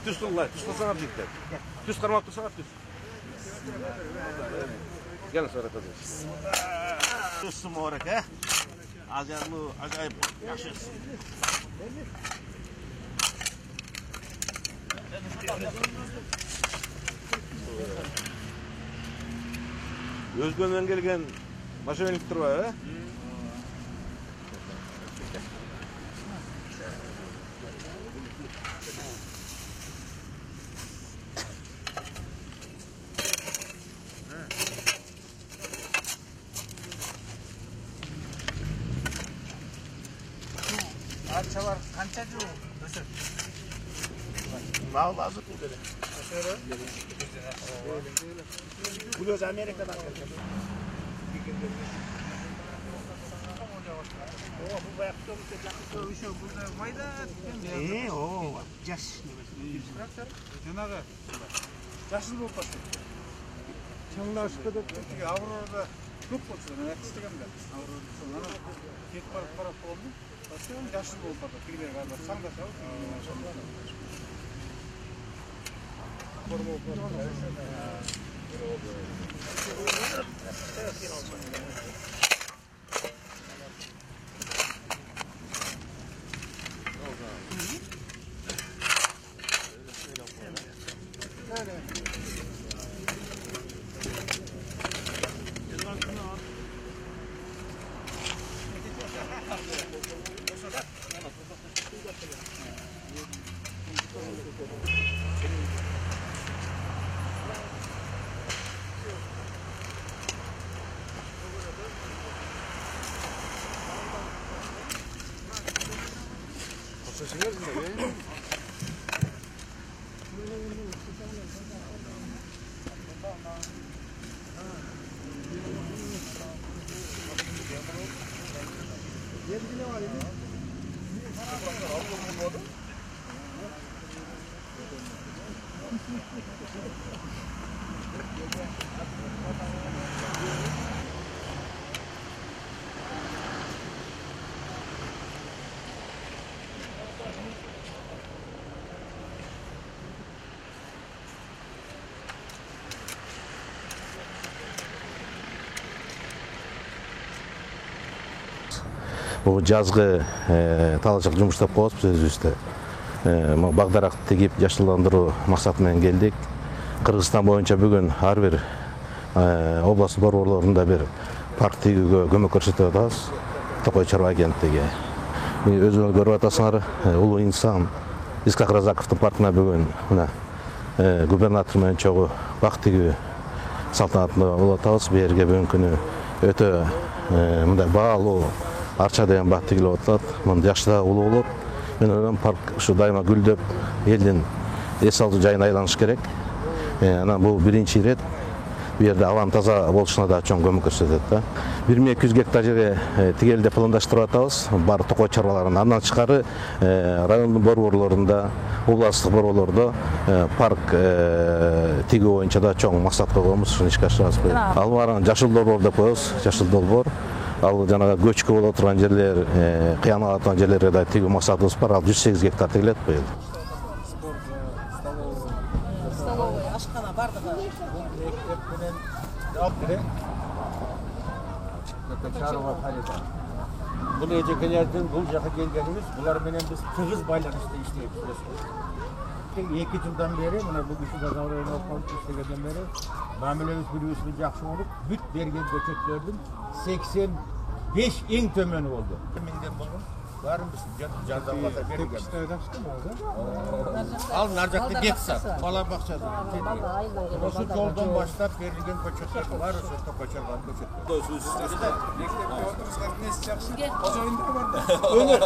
Düz durlar, düz tursana birlikte. Düz karmak tursana düz. Gelin sonra kazanırız. Dostum olarak he. Acayip yaşasın. Özgön'den gelgen maşaveliktir var he? Arça var, kançacı o. Mal lazım bu dedi. Bu göz Amerika'dan geldi. Bu bayakta burada mayda. O yaş. Janağı. Yaşlı болып қалды. Çanlar çıkıdı. Avrora'da көп болса, мен істегенде. Avrora'da sonra кетіп барып болдым. Başkanım yaşlı болып қалды. Келер гана саңдашау. Bu жазғы талашық жұмыстап қойып өзімізді бағдарақ тегіп жашыландыру мақсатымен келдік. Қырғызстан бойынша бүгін ар бир область борборлорунда бир парк тегүүгө көмөк көрсөтүп атабыз. Токой чарба агенттиги. Өзүңөр көрүп атасыңар, улуу инсан Искак Разаковдун паркына бүгүн мына губернатор менен чогуу бак тегүү салтанатында болуп атабыз. Бу жерге бүгүнкү күнү өтө мындай баалуу арча деген бак тегилип атат. Мында жакшы да улуу болот. Мен ойлойм, парк ушу дайыма гүлдөп, элдин эс алуу жайына айланыш керек. Анан бул биринчи ирет. Бу жерде абанын таза болушуна да чоң көмөк көрсөтөт да. 1200 гектар жерге тигелде пландаштырып атабыз. Бар токой чарбаларын. Андан тышкары райондун борборлорунда, областтык борборлордо парк тигүү боюнча да чоң максат койгонбуз. Ушуну ишке ашырабыз. Ал баран жашыл долбоор деп коебуз. Жашыл долбоор. Ал жанагы көчкү боло турган жерлер, кыянага турган жерлерге да тигүү максатыбыз бар. Ал 108 гектар тигилет быйыл. Столовый ашкана бардыгы. Бұл эжекелердин бул жака келгенибиз, булар менен биз тыгыз байланышта иштейбиз. 2 жылдан бери мына бул киши Газаврайын окуп иштегенден бери мамилебиз бири-бирибизге жакшы болуп, бүт берген көчөттөрдүн 85 эң төмөнү болду. Менден болгон баарын биз жардамга берген. Ал нар жакта кетсак, бала бакчада. Ошо жолдон баштап берилген көчөттөр бар, ошо көчөргөн көчөттөр. Өнөк.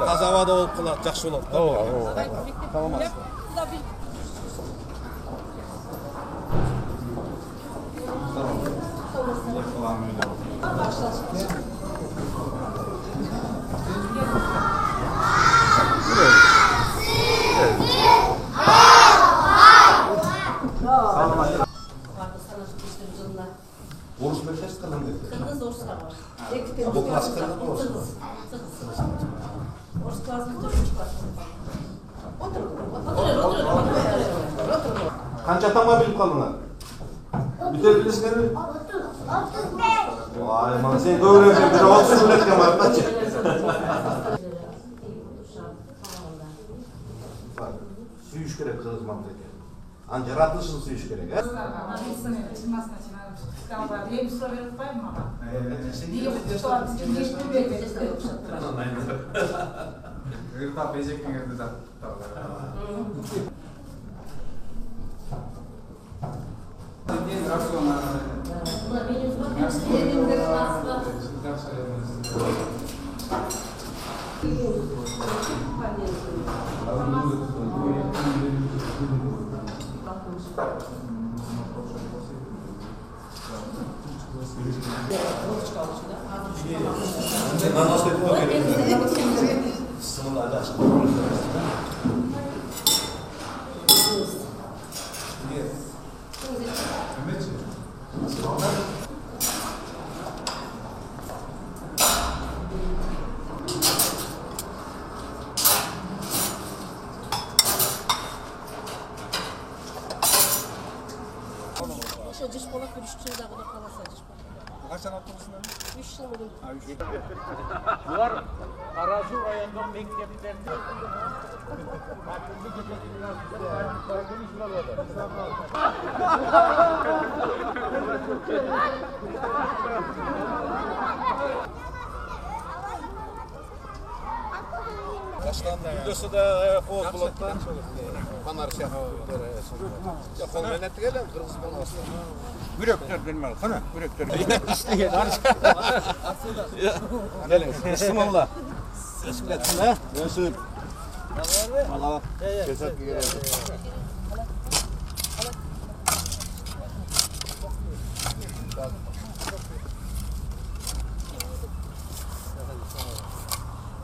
Таза абада болуп калат, жакшы болот. Tamam. Orus meselesi kırıldı. Kırmızı oruslar var. Bu klasik kırıldı mı orus? Orus Kança tamam bilip kaldınlar? Bitirebilirsiniz mi? 35. Vay man sen öğrenci bir 30 üretken var kaçı? Suyuş gerek kız mamleket. Anca rahatlısın suyuş gerek. He? Şu dış polak bir düştüğünde kadar kalasa dış polak. Kaç tane oturursun? 3 yıl oldu. Bunlar Arazi rayonundan mekteplerinde Burası da Oğuz Bulut'tan Panar Şahı. Ya kol menet gelen Kırgız Bulut'tan. Yürekler benim al. Kana yürekler. Gelin. Bismillah. Bismillah. Nasıl? Allah. Keset gelelim.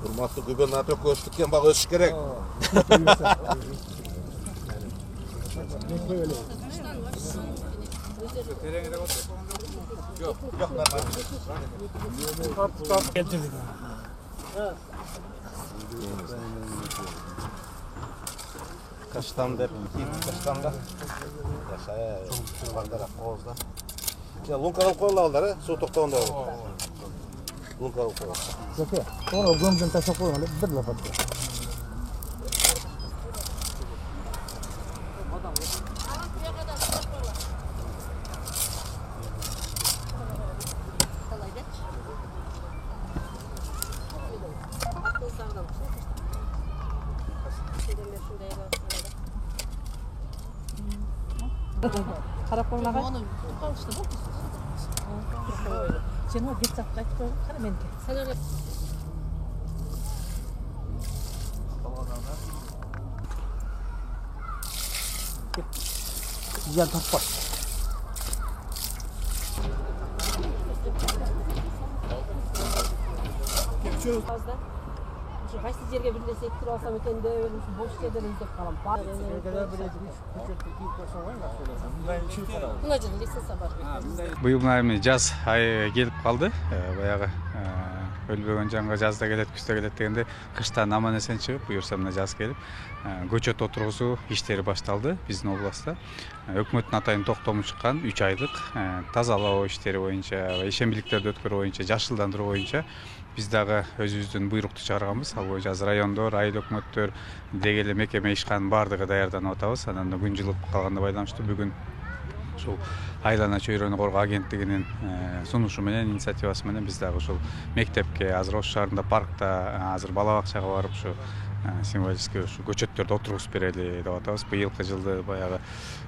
Hurmatlı gubernator koştukken bak ölçü gerek. Yok, yok normal. Getirdik. Kaçtan der, kaçtan da. Yaşaya, Bagdara, Oğuz'da. Ya Lunkalı koyarlar, su toktağında olur. Lunkalı koyarlar. Zeki, onu gömdün taşa koymalı, bir laf attı. Karakoluna onu kalıştı bu. Sen o git saklayıp kara men. Sen öyle Güzel takpa. fazla. Şu kaçtı yerge bir de sektir alsam eken de öyle şu boş yerden izlep kalam. Buna canı lise sabar. Bu yıl jaz ayı gelip kaldı. Bayağı өлбөгөн жанга жазда келет, күздө келет дегенде кыштан аман эсен чыгып, буюрса мына жаз келип, көчөт отургузуу иштери башталды биздин областта. Өкмөттүн атайын токтому чыккан 3 айлык тазалоо иштери боюнча, ишембиликтерди өткөрүү боюнча, жашылдандыруу боюнча биз дагы өзүбүздүн буйрукту чыгарганбыз. Ал боюнча азыр райондор, айыл өкмөттөр, деги эле мекеме ишканын баардыгы даярданып атабыз. Анан күн жылып калганына байланыштуу бүгүн ушул айлана чөйрөнү коргоо агенттигинин сунушу менен, инициативасы менен биз дагы ушул мектепке, азыр Ош шаарында паркта, азыр бала бакчага барып ушу символический ушу көчөттөрдү отургузуп берели деп атабыз. Быйылкы жылды баягы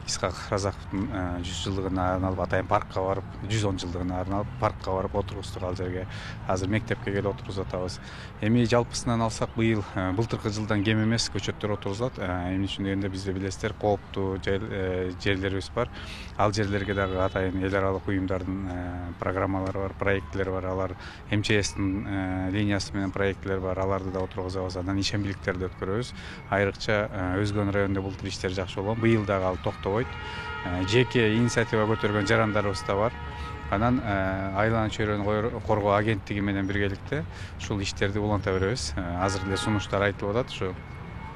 Исхак Разаковдун 100 жылдыгына арналып атайын паркка барып, 110 жылдыгына арналып паркка барып отургуздук ал жерге. Азыр мектепке келип отургузуп атабыз. Эми жалпысынан алсак быйыл былтыркы жылдан кем эмес көчөттөр отургузулат. Эмне үчүн дегенде бизде билесиздер, кооптуу жерлерибиз бар. Ал жерлерге дагы атайын эл аралык уюмдардын программалары бар, проекттери бар. Алар МЧСтин линиясы менен проекттер бар. Аларды да отургузабыз. Анан ишембиликтерди өткөрөбүз. Айрыкча Өзгөн районунда былтыр иштер жакшы болгон. Быйыл дагы ал токтобойт. Жеке инициатива көтөргөн жарандарыбыз да бар. Анан айлана чөйрөнү коргоо агенттиги менен биргеликте ушул иштерди уланта беребиз. Азыр эле сунуштар айтылып атат, ушу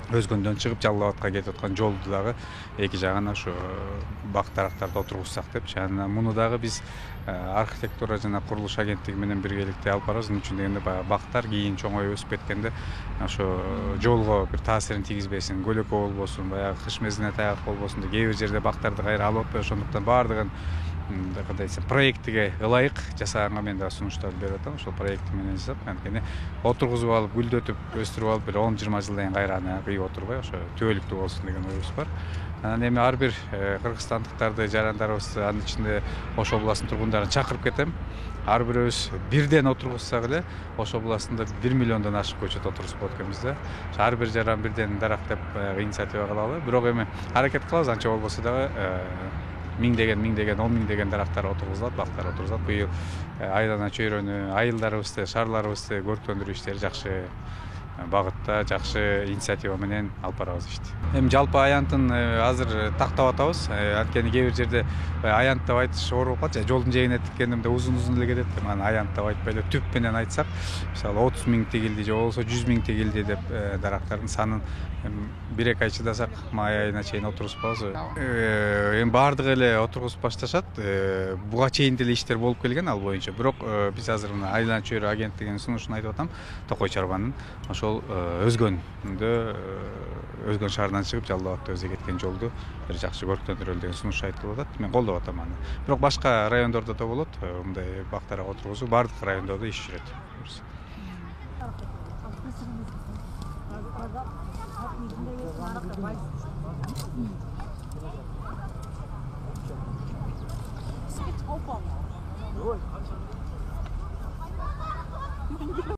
Өзгөндөн чыгып Жалал Абадка кетип аткан жолду дагы эки жагына ушу бак дарактарды отургузсак деп. Анан муну дагы биз архитектура жана курулуш агенттиги менен биргеликте алып барабыз. Мун үчүн дегенде баягы бактар кийин чоңоюп өсүп кеткенде ошо жолго бир таасирин тийгизбесин, көлөкө болбосун, баягы кыш мезгилине таяк болбосун деп кээ бир жерде бактарды кайра алып атпайбыз. Ошондуктан баардыгын кандай десем проектиге ылайык жасаганга мен дагы сунуштарды берип атам. Ошол проекти менен жасап, анткени отургузуп алып, гүлдөтүп, өстүрүп алып бир 10-20 жылдан кийин кайра аны кыйып отурбай, ошо түбөлүктүү болсун деген оюбуз бар. Анан эми ар бир кыргызстандыктарды, жарандарыбызды, анын ичинде Ош областынын тургундарын чакырып кетем. Ар бирөөбүз бирден отургузсак эле Ош областында 1 миллиондон ашык көчөт отургузуп болот экенбиз да. Ар бир жаран бирден дарак деп инициатива кылалы. Бирок эми аракет кылабыз, анча болбосо дагы миңдеген, 10 миңдеген дарактар отургузулат, бактар отургузулат. Быйыл айлана чөйрөнү, айылдарыбызды, шаарларыбызды көрктөндүрүү иштери жакшы багытта, жакшы инициатива менен алып барабыз ишти. Эми жалпы аянтын азыр тактап атабыз. Анткени кээ бир жерде аянт деп айтыш оор болуп калат. Жолдун жээгине тиккендимде узун эле кетет. Анан аянт деп айтпай эле түп менен айтсак, мисалы 30 миң тегилди же болбосо 100 миң тегилди деп дарактардын санын 1-2 ай чыдасак май айына чейин отургузбабыз. Эми баардыгы эле отургузуп башташат. Буга чейин деле иштер болуп келген ал боюнча. Бирок биз азыр мына айлана чөйрө агенттигинин сунушун айтып атам. Токой Чарбанын ошол Өзгөндө Өзгөн шаарынан чыгып Жалал Абадка өзү кеткен жолду бир жакшы көрктөндүрөлү деген сунуш айтылып атат. Мен колдоп атам аны. Бирок башка райондордо да болот. Мындай бактарга отургузуу бардык райондордо иш жүрөт. Spit op.